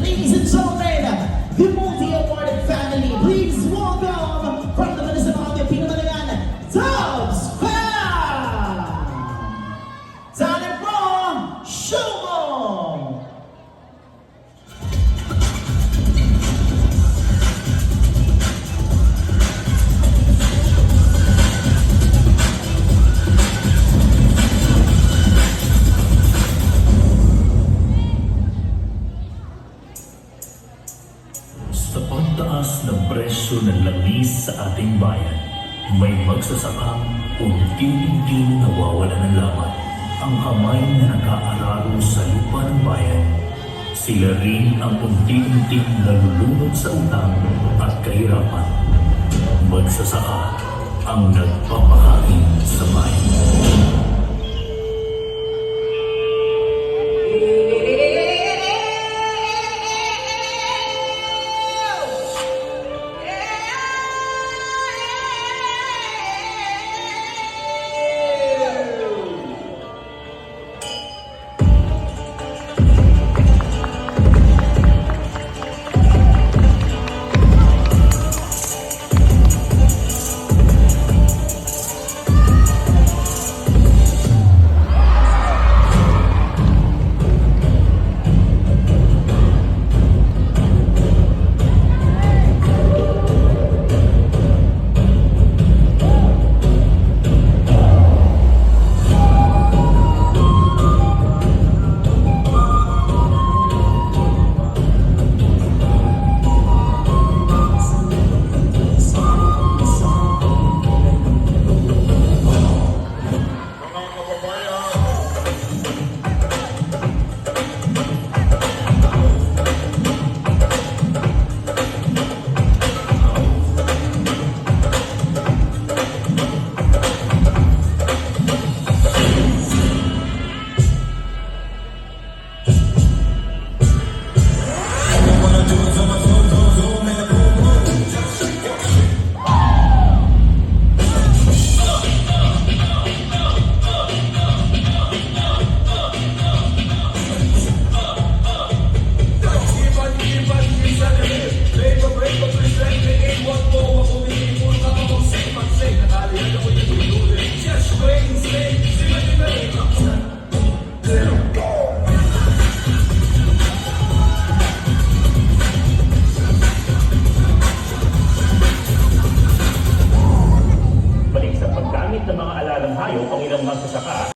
Ladies and gentlemen, the multi-awarded family, please welcome from the municipality of Pinamalayan, Tubbs Fam! Talent from Shumo! Sa pagtaas ng presyo ng langis sa ating bayan, may magsasakang unti-unti nawawala ng laman ang kamay na nag-aararo sa lupa ng bayan. Sila rin ang unti-unting nalulunod sa utang at kahirapan. Magsasaka ang nagpapakain sa bayan.